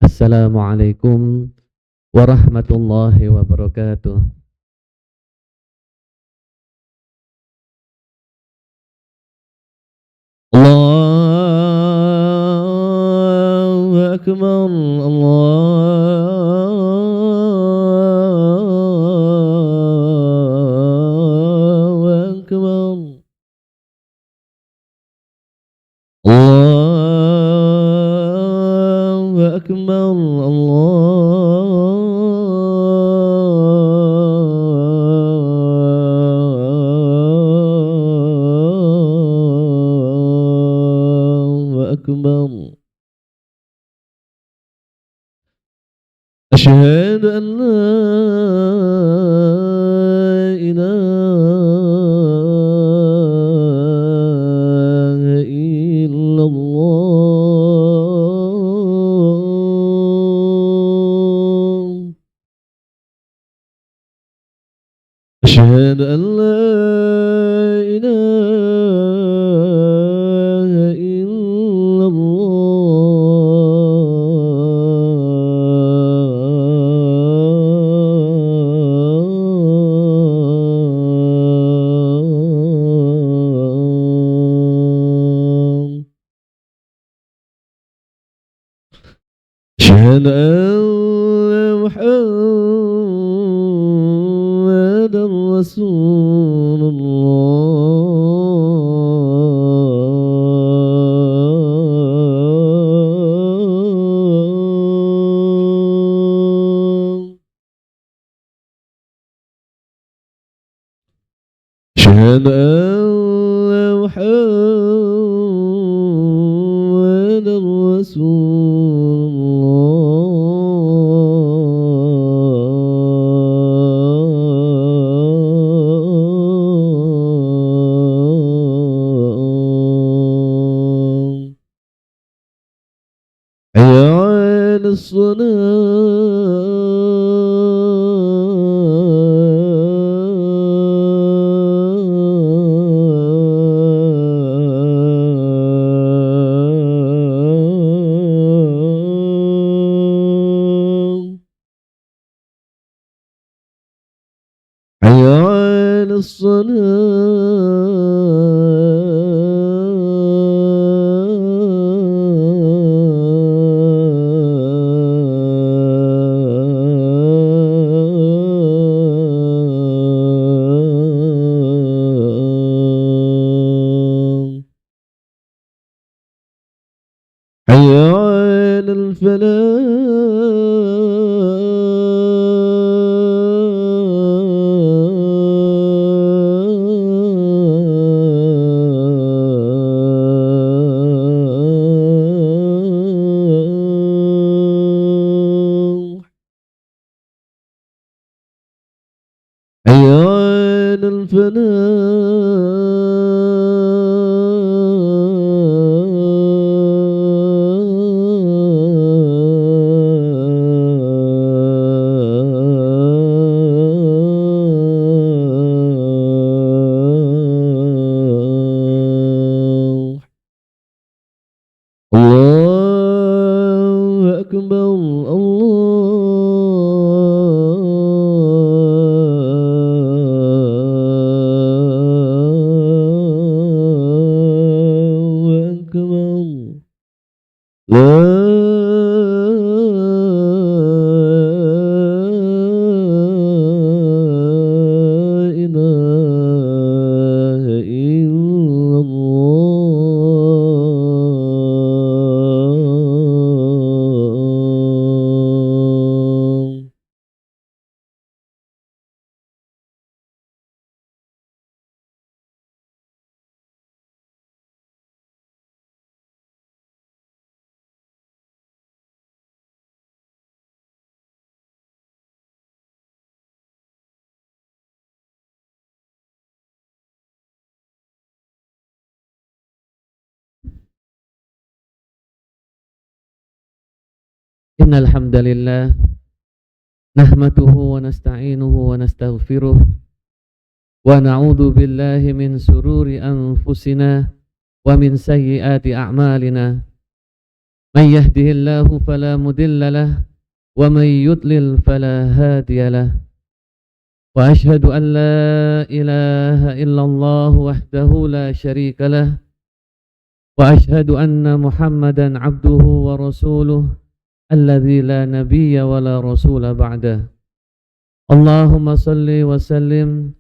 Assalamualaikum warahmatullahi wabarakatuh. Allahu akbar, Allahu akbar. Allahu akbar, Allahu akbar. Asyhadu an la ilaha illallah. Asyhadu an la ilaha illallah. Asyhadu anna Muhammadar Rasulullah. Asyhadu anna Muhammadar Rasulullah. Hayya 'alas salah. Hayya 'alas salah. Hayya 'alal falah. Hayya 'alal falah. Allahu akbar, Allahu akbar. La ilaha illallah. Innal hamdalillah nahmaduhu wa nasta'inuhu wa nastaghfiruh wa na'udzu billahi min sururi anfusina wa min sayyiati a'malina. من يهده الله فلا مضل له ومن يضلل فلا هادي له وأشهد أن لا إله إلا الله وحده لا شريك له وأشهد أن محمدا عبده ورسوله الذي لا نبي ولا رسول بعده اللهم صل وسلم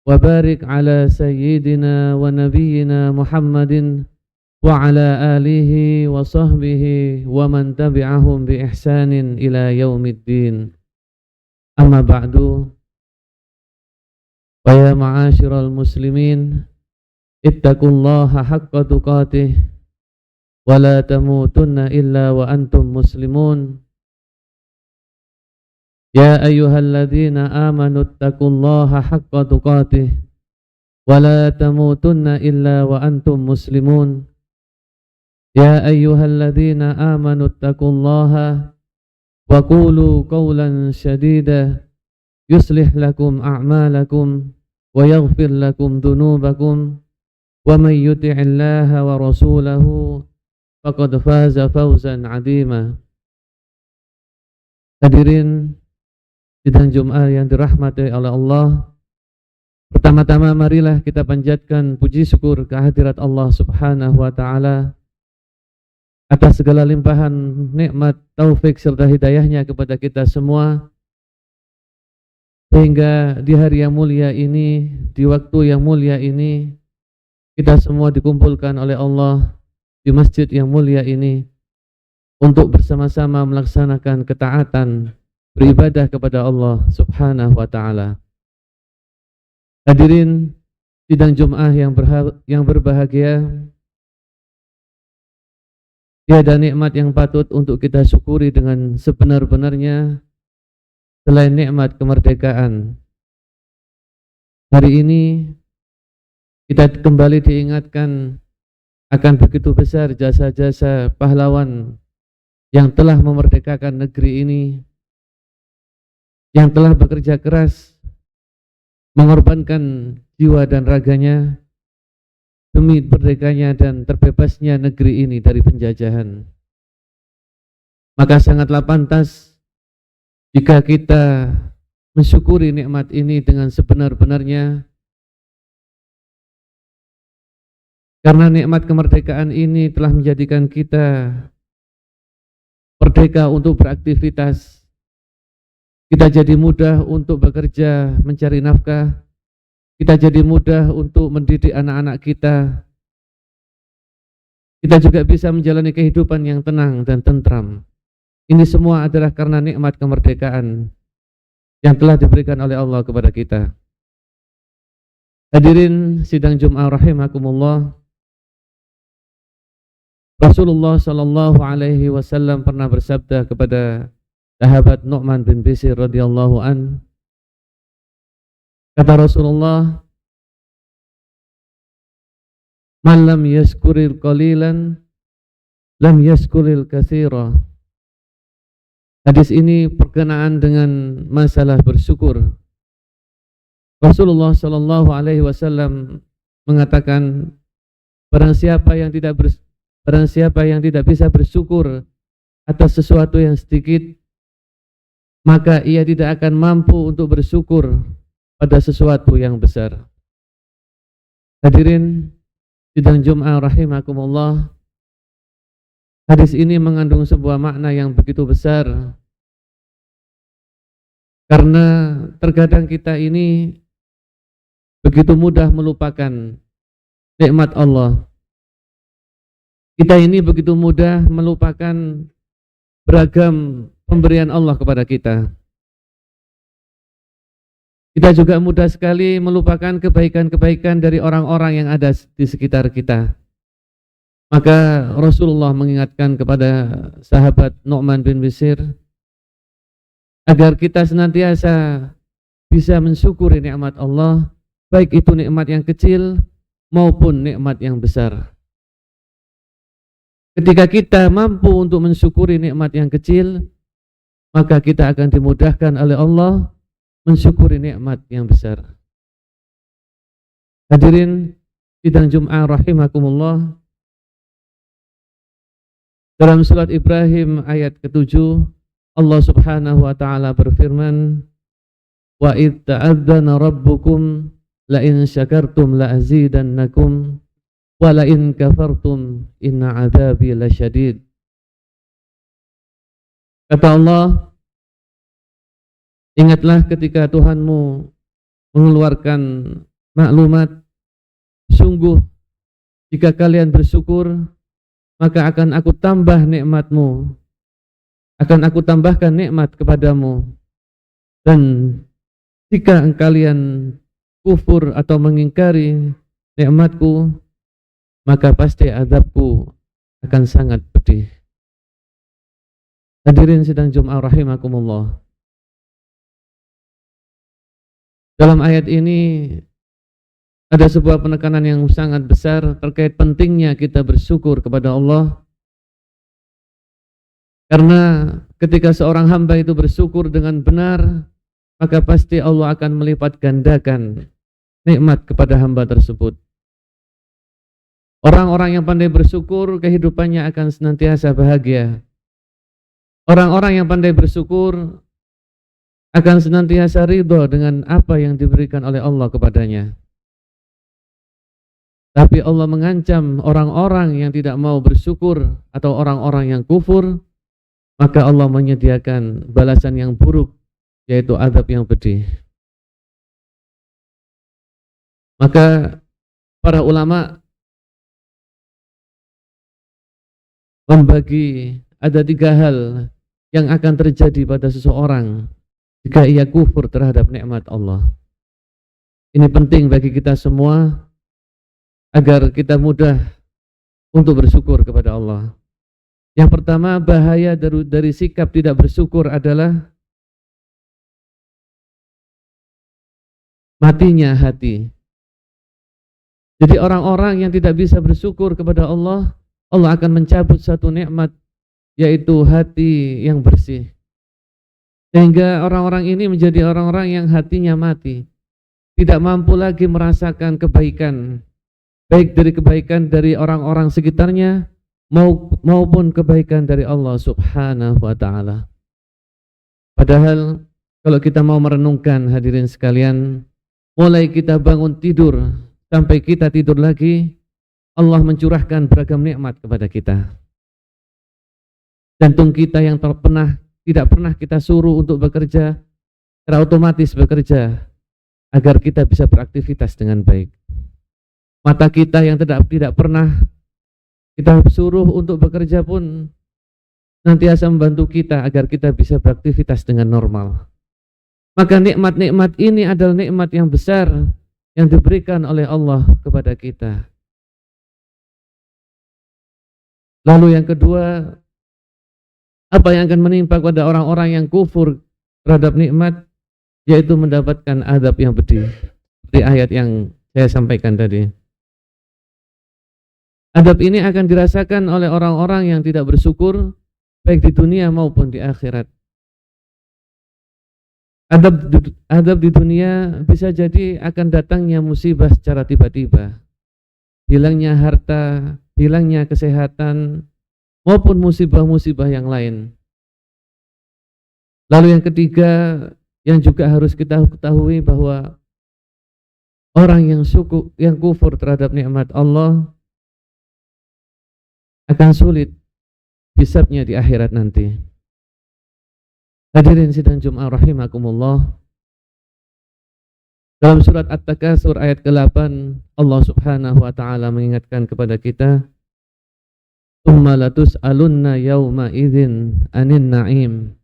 وبارك على سيدنا ونبينا محمد وعلى آله وصحبه ومن تبعهم بإحسان إلى يوم الدين أما بعد فيا معاشر المسلمين اتقوا الله حق تقاته ولا تموتن إلا وأنتم مسلمون يا أيها الذين آمنوا اتقوا الله حق تقاته ولا تموتن إلا وأنتم مسلمون يا أيها الذين آمنوا اتقوا الله وقولوا قولا سديدا يصلح لكم أعمالكم ويغفر لكم ذنوبكم ومن يطع الله ورسوله faqad faza fawzan azima. Hadirin sidang Jumat yang dirahmati oleh Allah, pertama-tama marilah kita panjatkan puji syukur kehadirat Allah Subhanahu wa taala atas segala limpahan nikmat, taufik serta hidayahnya kepada kita semua, sehingga di hari yang mulia ini, di waktu yang mulia ini, kita semua dikumpulkan oleh Allah di masjid yang mulia ini untuk bersama-sama melaksanakan ketaatan, beribadah kepada Allah Subhanahu wa taala. Hadirin sidang Jumat yang berbahagia, tiada nikmat yang patut untuk kita syukuri dengan sebenar-benarnya selain nikmat kemerdekaan. Hari ini kita kembali diingatkan akan begitu besar jasa-jasa pahlawan yang telah memerdekakan negeri ini, yang telah bekerja keras, mengorbankan jiwa dan raganya demi merdekanya dan terbebasnya negeri ini dari penjajahan. Maka sangatlah pantas jika kita mensyukuri nikmat ini dengan sebenar-benarnya, karena nikmat kemerdekaan ini telah menjadikan kita merdeka untuk beraktivitas. Kita jadi mudah untuk bekerja, mencari nafkah. Kita jadi mudah untuk mendidik anak-anak kita. Kita juga bisa menjalani kehidupan yang tenang dan tentram. Ini semua adalah karena nikmat kemerdekaan yang telah diberikan oleh Allah kepada kita. Hadirin sidang Jumat rahimakumullah, Rasulullah sallallahu alaihi wasallam pernah bersabda kepada sahabat Nu'man bin Bashir radhiyallahu an. Kata Rasulullah, "Man lam yashkuril qalilan lam yashkuril katsira." Hadis ini berkenaan dengan masalah bersyukur. Rasulullah sallallahu alaihi wasallam mengatakan, barang siapa yang tidak bisa bersyukur atas sesuatu yang sedikit, maka ia tidak akan mampu untuk bersyukur pada sesuatu yang besar. Hadirin sidang Jumat rahimakumullah, hadis ini mengandung sebuah makna yang begitu besar, karena terkadang kita ini begitu mudah melupakan nikmat Allah. Kita ini begitu mudah melupakan beragam pemberian Allah kepada kita. Kita juga mudah sekali melupakan kebaikan-kebaikan dari orang-orang yang ada di sekitar kita. Maka Rasulullah mengingatkan kepada sahabat Nu'man bin Bashir agar kita senantiasa bisa mensyukuri nikmat Allah, baik itu nikmat yang kecil maupun nikmat yang besar. Ketika kita mampu untuk mensyukuri nikmat yang kecil, maka kita akan dimudahkan oleh Allah mensyukuri nikmat yang besar. Hadirin sidang Jumat rahimakumullah, Dalam surat Ibrahim ayat ke-7, Allah Subhanahu wa taala berfirman, "Wa id ta'adzana rabbukum la in syakartum la azidannakum wa la in kafartum inna 'adzabi lasyadid." Kata Allah, ingatlah ketika Tuhanmu mengeluarkan maklumat, sungguh jika kalian bersyukur, maka akan aku tambah nikmatmu, akan aku tambahkan nikmat kepadamu. Dan jika kalian kufur atau mengingkari nikmatku, maka pasti azabku akan sangat pedih. Hadirin sidang Jumat rahimakumullah. Dalam ayat ini ada sebuah penekanan yang sangat besar terkait pentingnya kita bersyukur kepada Allah. Karena ketika seorang hamba itu bersyukur dengan benar, maka pasti Allah akan melipat gandakan nikmat kepada hamba tersebut. Orang-orang yang pandai bersyukur, kehidupannya akan senantiasa bahagia. Orang-orang yang pandai bersyukur akan senantiasa ridho dengan apa yang diberikan oleh Allah kepadanya. Tapi Allah mengancam orang-orang yang tidak mau bersyukur atau orang-orang yang kufur, maka Allah menyediakan balasan yang buruk, yaitu azab yang pedih. Maka para ulama membagi ada 3 hal yang akan terjadi pada seseorang jika ia kufur terhadap nikmat Allah. Ini penting bagi kita semua agar kita mudah untuk bersyukur kepada Allah. Yang pertama, bahaya dari sikap tidak bersyukur adalah matinya hati. Jadi orang-orang yang tidak bisa bersyukur kepada Allah, Allah akan mencabut satu nikmat, yaitu hati yang bersih. Sehingga orang-orang ini menjadi orang-orang yang hatinya mati, tidak mampu lagi merasakan kebaikan, baik dari kebaikan dari orang-orang sekitarnya maupun kebaikan dari Allah Subhanahu wa taala. Padahal kalau kita mau merenungkan, hadirin sekalian, mulai kita bangun tidur sampai kita tidur lagi, Allah mencurahkan beragam nikmat kepada kita. Jantung kita yang tidak pernah kita suruh untuk bekerja, secara otomatis bekerja agar kita bisa beraktivitas dengan baik. Mata kita yang tidak pernah kita suruh untuk bekerja pun nantiasa membantu kita agar kita bisa beraktivitas dengan normal. Maka nikmat-nikmat ini adalah nikmat yang besar yang diberikan oleh Allah kepada kita. Lalu yang kedua, apa yang akan menimpa pada orang-orang yang kufur terhadap nikmat, yaitu mendapatkan azab yang pedih. Seperti ayat yang saya sampaikan tadi. Azab ini akan dirasakan oleh orang-orang yang tidak bersyukur, baik di dunia maupun di akhirat. Azab di dunia bisa jadi akan datangnya musibah secara tiba-tiba, hilangnya harta, hilangnya kesehatan, maupun musibah-musibah yang lain. Lalu yang ketiga, yang juga harus kita ketahui bahwa orang yang kufur terhadap nikmat Allah akan sulit hisabnya di akhirat nanti. Hadirin sidang Jumat rahimakumullah. Dalam surat At-Takasur ayat ke-8, Allah Subhanahu wa taala mengingatkan kepada kita, "Tsumma latus'alunna yauma idzin 'anin na'im."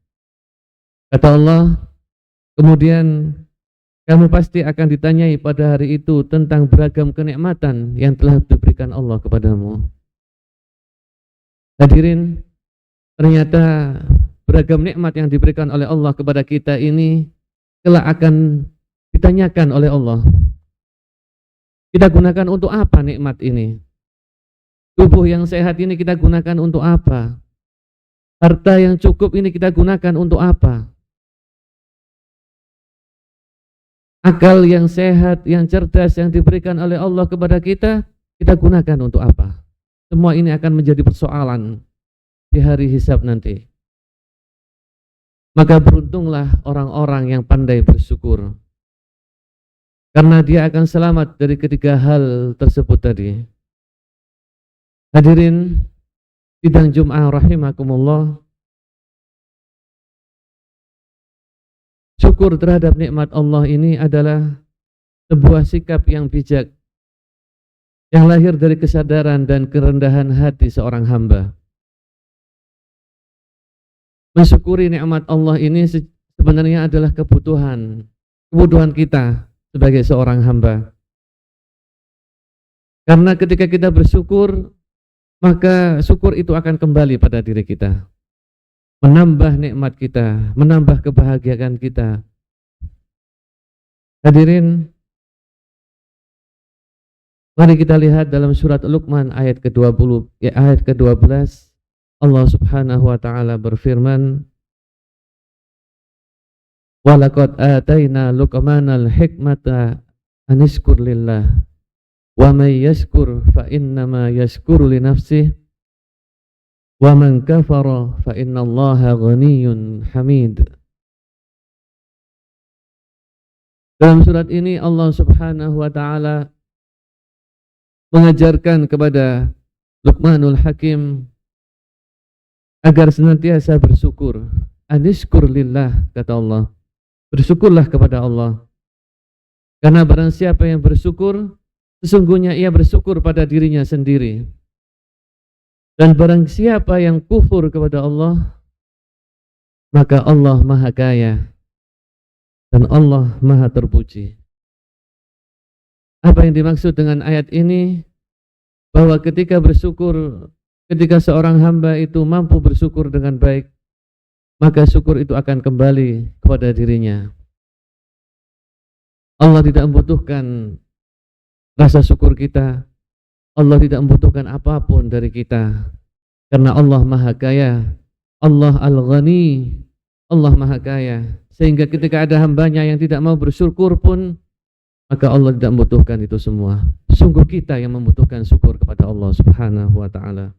Kata Allah, kemudian kamu pasti akan ditanyai pada hari itu tentang beragam kenikmatan yang telah diberikan Allah kepadamu. Hadirin, ternyata beragam nikmat yang diberikan oleh Allah kepada kita ini kelak akan ditanyakan oleh Allah. Kita gunakan untuk apa nikmat ini? Tubuh yang sehat ini kita gunakan untuk apa? Harta yang cukup ini kita gunakan untuk apa? Akal yang sehat, yang cerdas yang diberikan oleh Allah kepada kita, kita gunakan untuk apa? Semua ini akan menjadi persoalan di hari hisab nanti. Maka beruntunglah orang-orang yang pandai bersyukur, karena dia akan selamat dari ketiga hal tersebut tadi. Hadirin sidang Jum'ah rahimakumullah, syukur terhadap nikmat Allah ini adalah sebuah sikap yang bijak, yang lahir dari kesadaran dan kerendahan hati seorang hamba. Mensyukuri nikmat Allah ini sebenarnya adalah kebutuhan kita sebagai seorang hamba. Karena ketika kita bersyukur, maka syukur itu akan kembali pada diri kita, menambah nikmat kita, menambah kebahagiaan kita. Hadirin, mari kita lihat dalam surat Luqman ayat ke-20, ayat ke-12. Allah Subhanahu wa taala berfirman, "Walaqad ataina Luqmanal hikmata anishkur lillah wa may yashkur fa innama yashkuru li nafsihi wa man kafara fa innallaha ghaniyyun hamid." Dalam surat ini Allah Subhanahu wa taala mengajarkan kepada Luqmanul Hakim agar senantiasa bersyukur. Anishkur lillah, kata Allah. Bersyukurlah kepada Allah. Karena barang siapa yang bersyukur, sesungguhnya ia bersyukur pada dirinya sendiri. Dan barang siapa yang kufur kepada Allah, maka Allah Maha Kaya dan Allah Maha Terpuji. Apa yang dimaksud dengan ayat ini? Bahwa ketika bersyukur, ketika seorang hamba itu mampu bersyukur dengan baik, maka syukur itu akan kembali kepada dirinya. Allah tidak membutuhkan rasa syukur kita. Allah tidak membutuhkan apapun dari kita, karena Allah Maha Kaya, Allah Al-Ghani, Allah Maha Kaya. Sehingga ketika ada hambanya yang tidak mau bersyukur pun, maka Allah tidak membutuhkan itu semua. Sungguh kita yang membutuhkan syukur kepada Allah Subhanahu wa taala.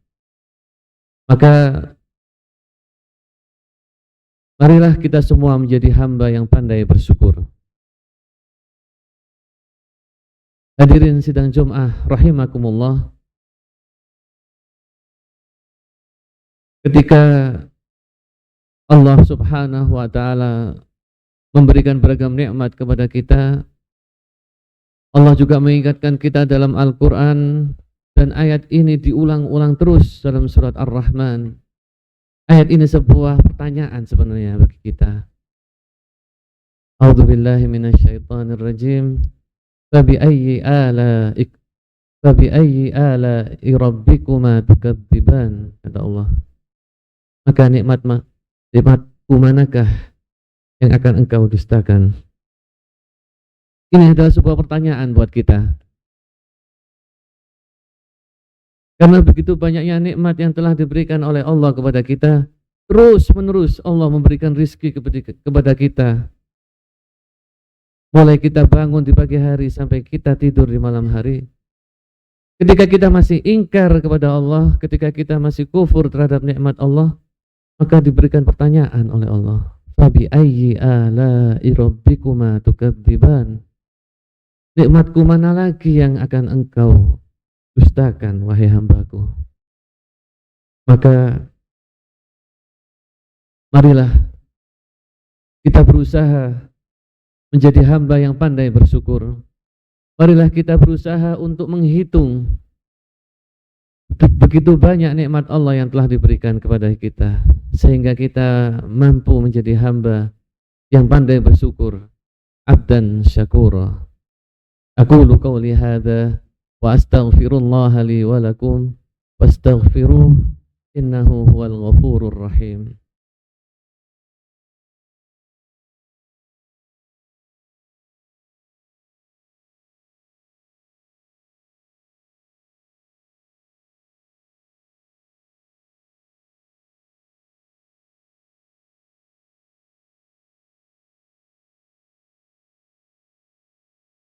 Maka marilah kita semua menjadi hamba yang pandai bersyukur. Hadirin sidang Jum'ah rahimakumullah, ketika Allah Subhanahu wa taala memberikan beragam nikmat kepada kita, Allah juga mengingatkan kita dalam Al-Quran, dan ayat ini diulang-ulang terus dalam surat Ar-Rahman. Ayat ini sebuah pertanyaan sebenarnya bagi kita. A'udzubillahi minasyaitonirrajim. Fabi'ayyi ala'i rabbikuma tukadziban, kata Allah. Maka nikmatku manakah yang akan engkau dustakan? Ini adalah sebuah pertanyaan buat kita. Karena begitu banyaknya nikmat yang telah diberikan oleh Allah kepada kita, terus menerus Allah memberikan rizki kepada kita. Mulai kita bangun di pagi hari sampai kita tidur di malam hari. Ketika kita masih ingkar kepada Allah, ketika kita masih kufur terhadap nikmat Allah, maka diberikan pertanyaan oleh Allah. Fabi ayyi ala'i rabbikuma tukadziban. Nikmatku mana lagi yang akan engkau dustakan, wahai hambaku? Maka marilah kita berusaha menjadi hamba yang pandai bersyukur. Marilah kita berusaha untuk menghitung begitu banyak nikmat Allah yang telah diberikan kepada kita, sehingga kita mampu menjadi hamba yang pandai bersyukur, abdan syakura. Aqulu qawli hadza wa astaghfirullaha li wa lakum wastaghfiruh innahu huwal ghafurur rahim.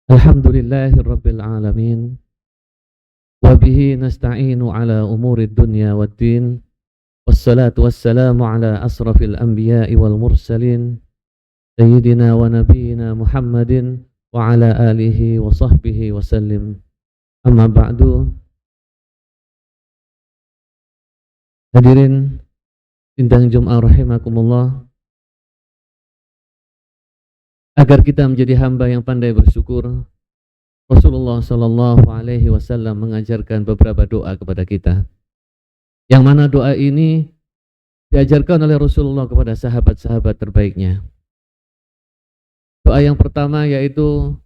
Alhamdulillahirabbil alamin wa bihi nasta'inu ala umurid dunya waddin Wassalatu wassalamu ala asrafil anbiya'i wal mursalin Sayyidina wa nabiyina Muhammadin wa ala alihi wa sahbihi wa sallim. Amma ba'du. Hadirin sidang Jum'ah rahimakumullah. Agar kita menjadi hamba yang pandai bersyukur, Rasulullah sallallahu alaihi wasallam mengajarkan beberapa doa kepada kita. Yang mana doa ini diajarkan oleh Rasulullah kepada sahabat-sahabat terbaiknya. Doa yang pertama yaitu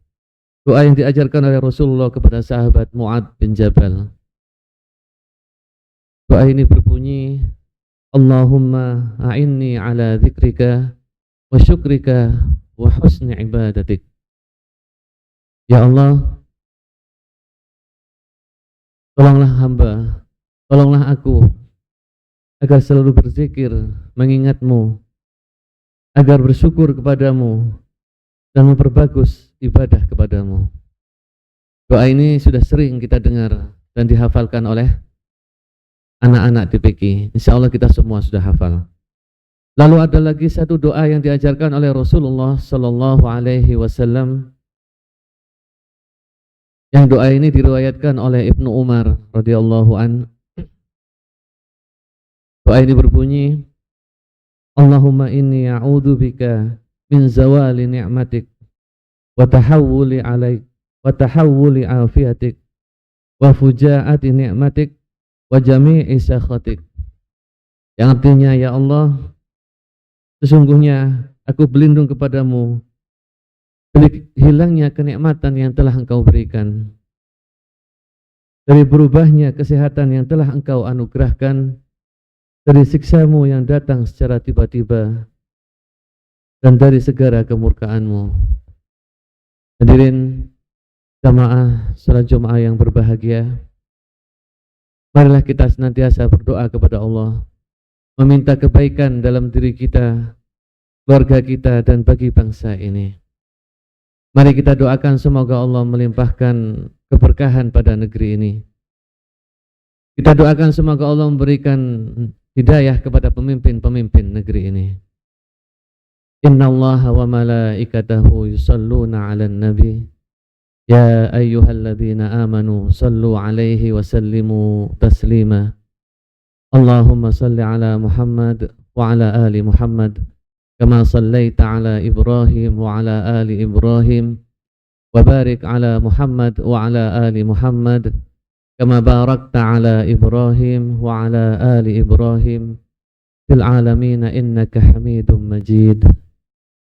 doa yang diajarkan oleh Rasulullah kepada sahabat Mu'adz bin Jabal. Doa ini berbunyi, Allahumma a'inni ala dzikrika wa syukrika wa husni ibadatik. Ya Allah, tolonglah hamba, tolonglah aku agar selalu berzikir, mengingatmu, agar bersyukur kepadamu dan memperbagus ibadah kepadamu. Doa ini sudah sering kita dengar dan dihafalkan oleh anak-anak DPK. Insya Allah kita semua sudah hafal. Lalu ada lagi satu doa yang diajarkan oleh Rasulullah sallallahu alaihi wasallam. Yang doa ini diriwayatkan oleh Ibnu Umar radhiyallahu an. Doa ini berbunyi, Allahumma inni a'udzubika min zawali ni'matik wa tahawuli alaik wa tahawuli afiatik wa fujaati ni'matik wa jami'i sakhatik. Yang artinya, ya Allah, sesungguhnya aku berlindung kepadamu dari hilangnya kenikmatan yang telah engkau berikan, dari berubahnya kesehatan yang telah engkau anugerahkan, dari siksamu yang datang secara tiba-tiba, dan dari segala kemurkaanmu. Hadirin jamaah salat Jumat yang berbahagia, marilah kita senantiasa berdoa kepada Allah, meminta kebaikan dalam diri kita, keluarga kita, dan bagi bangsa ini. Mari kita doakan semoga Allah melimpahkan keberkahan pada negeri ini. Kita doakan semoga Allah memberikan hidayah kepada pemimpin-pemimpin negeri ini. Innallaha wa malaikatahu yusalluna 'alan nabi ya ayyuhalladzina amanu sallu 'alaihi wa sallimu taslima. Allahumma salli 'ala Muhammad wa 'ala ali Muhammad kama sallaita 'ala Ibrahim wa 'ala ali Ibrahim wa barik 'ala Muhammad wa 'ala ali Muhammad kama barakta 'ala Ibrahim wa 'ala ali Ibrahim fil 'alamin innaka Hamidum Majid.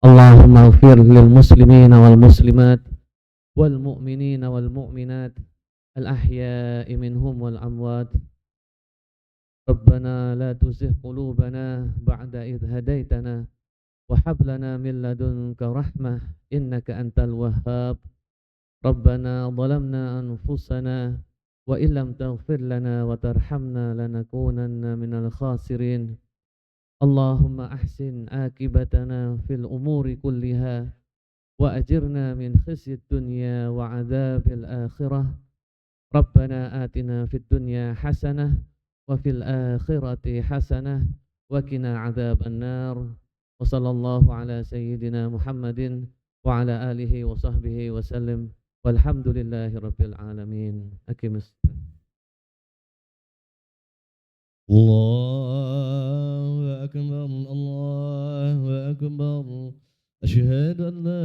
Allahumma ighfir lil muslimina wal muslimat wal mu'minina wal mu'minat al ahya'i minhum wal amwat. Rabbana la tuzigh qulubana ba'da idh hadaitana wa hab lana min ladunka rahmah innaka antal wahhab. Rabbana zalamna anfusana wa illam taghfir lana wa tarhamna lanakunanna minal khasirin. Allahumma ahsin akibatana fil umuri kulliha wa ajirna min khizyid dunya wa adzabil akhirah. Rabbana atina fid dunya hasanah wa fil akhirati hasanah wa qina adzaban nar. Wa sallallahu ala sayyidina Muhammadin wa ala alihi wa sahbihi wa sallim. Walhamdulillahi rabbil alamin. Aqimus. Allahu akbar, Allahu akbar. Asyhadu an la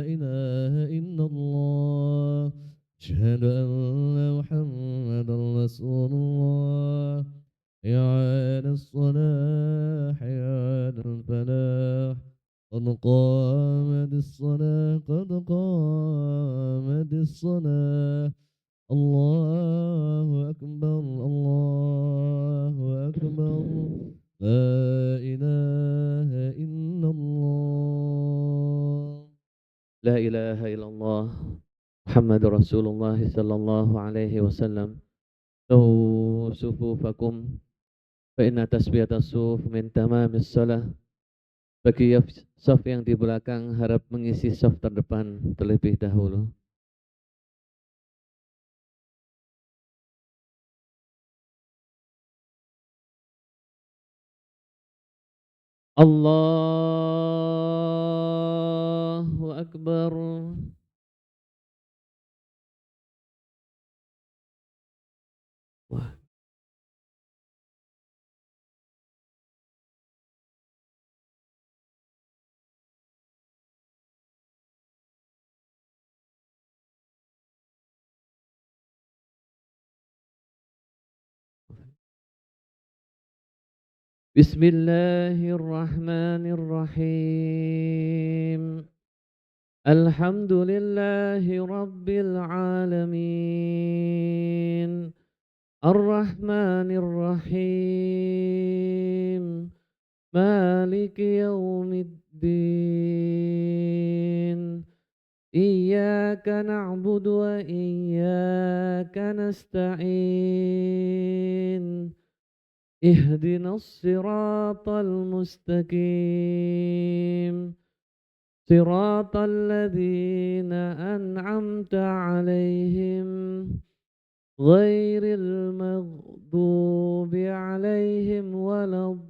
ilaha illallah. Asyhadu anna Muhammadan Rasulullah. Ya 'alas salah, ya 'alal falah. Qad qamatis salah, qad qamatis salah. Allahu akbar, Allahu akbar. La ilaha illallah. La ilaha illallah Muhammadur Rasulullah sallallahu alaihi wasallam. Sawu sufufakum fa inna tasbiyatas suf min tamamis shalah. Bagi saf yang di belakang harap mengisi saf terdepan terlebih dahulu. Allahu Akbar. Wah, bismillahirrahmanirrahim. Alhamdulillahi rabbil alamin. Ar-Rahmanir-Rahim. Maliki yaumiddin. Iyyaka na'budu wa iyyaka nasta'in. Ihdinas siratal mustaqim. Siratal ladzina an'amta 'alaihim ghairil maghdubi 'alaihim waladdallin.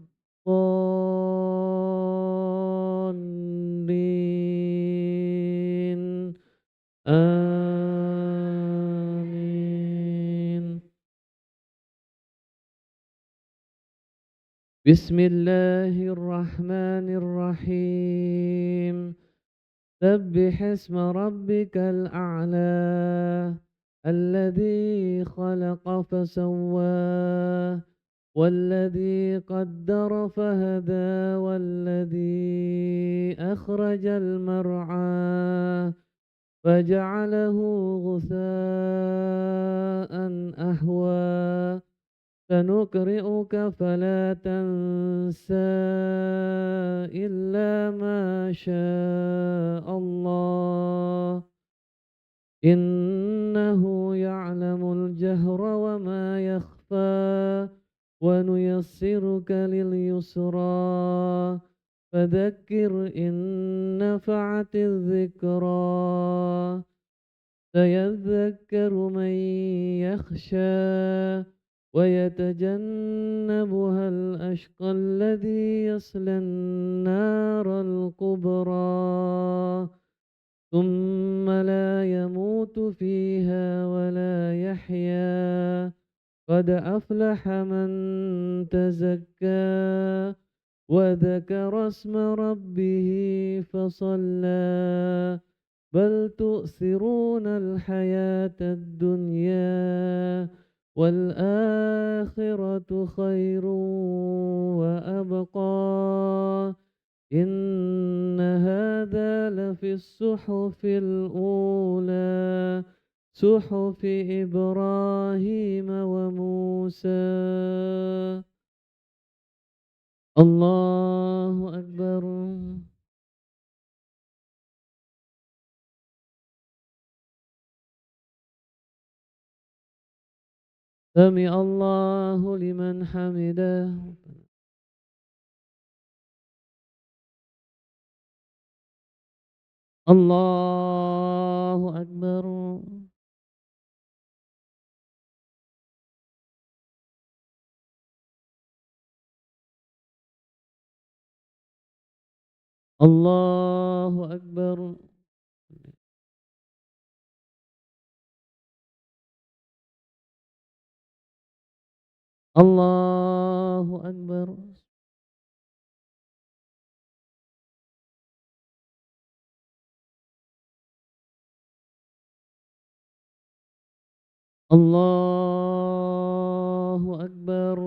Amin. Bismillahirrahmanirrahim. سبح اسم ربك الأعلى الذي خلق فسوى والذي قدر فهدى والذي أخرج المرعى فجعله غثاء أهوى سنقرئك فلا تنسى إلا ما شاء الله إنه يعلم الجهر وما يخفى ونيسرك لليسرى فذكر إن نفعت الذكرى سيذكر من يخشى ويتجنبها الأشقى الذي يصلى النار الكبرى ثم لا يموت فيها ولا يحيا قد أفلح من تزكى وذكر اسم ربه فصلى بل تؤثرون الحياة الدنيا والآخرة خير وأبقى إن هذا لفي الصحف الأولى صحف إبراهيم وموسى. الله أكبر. سمع الله لمن حمده. الله أكبر. الله أكبر. الله أكبر. الله أكبر.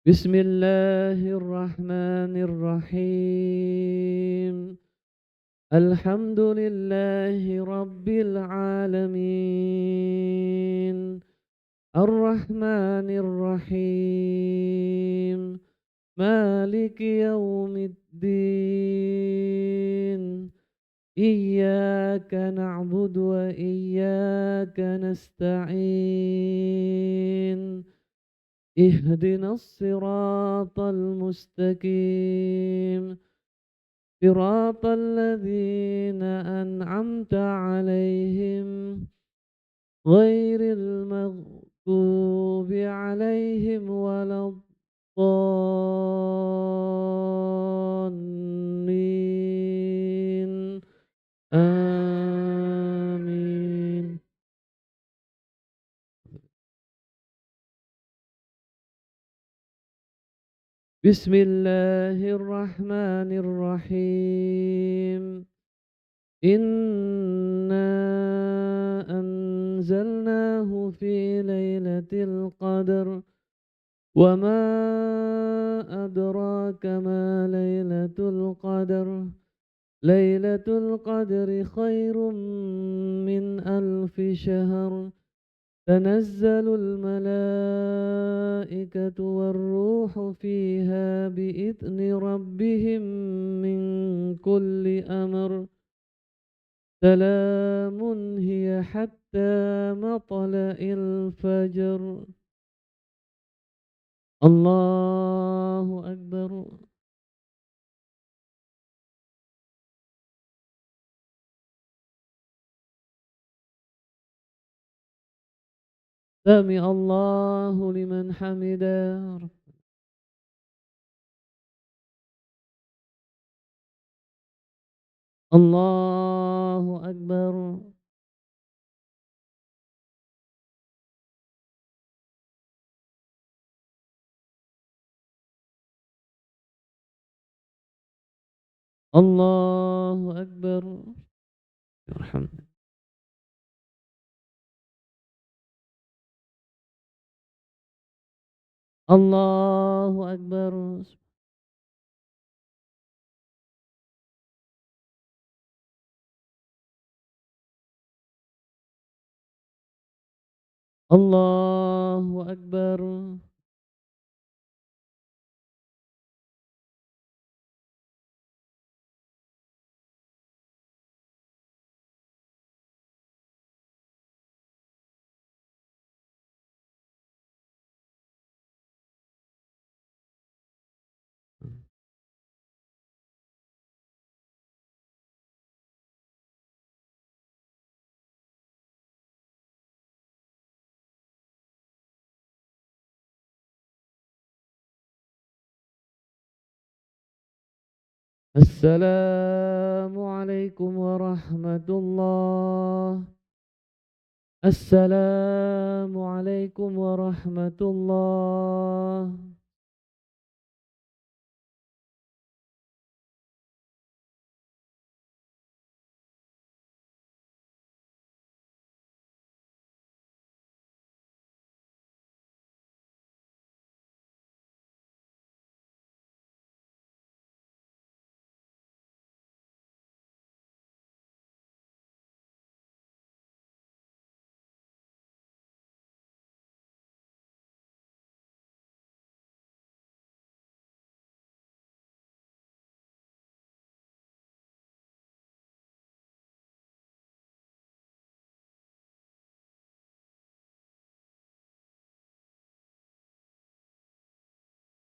بسم الله الرحمن الرحيم. الحمد لله رب العالمين الرحمن الرحيم مالك يوم الدين إياك نعبد وإياك نستعين اهدنا الصراط المستقيم صراط الذين أنعمت عليهم غير المغضوب عليهم ولا الضالين آمين. بسم الله الرحمن الرحيم. إنا أنزلناه في ليلة القدر وما أدراك ما ليلة القدر. ليلة القدر خير من 1000 شهر. تنزل الملائكة والروح فيها بإذن ربهم من كل أمر. سلام هي حتى مطلع الفجر. الله أكبر. سمع الله لمن حمده. الله أكبر. الله أكبر. يرحمنا. الله أكبر. الله أكبر. السلام عليكم ورحمة الله. السلام عليكم ورحمة الله.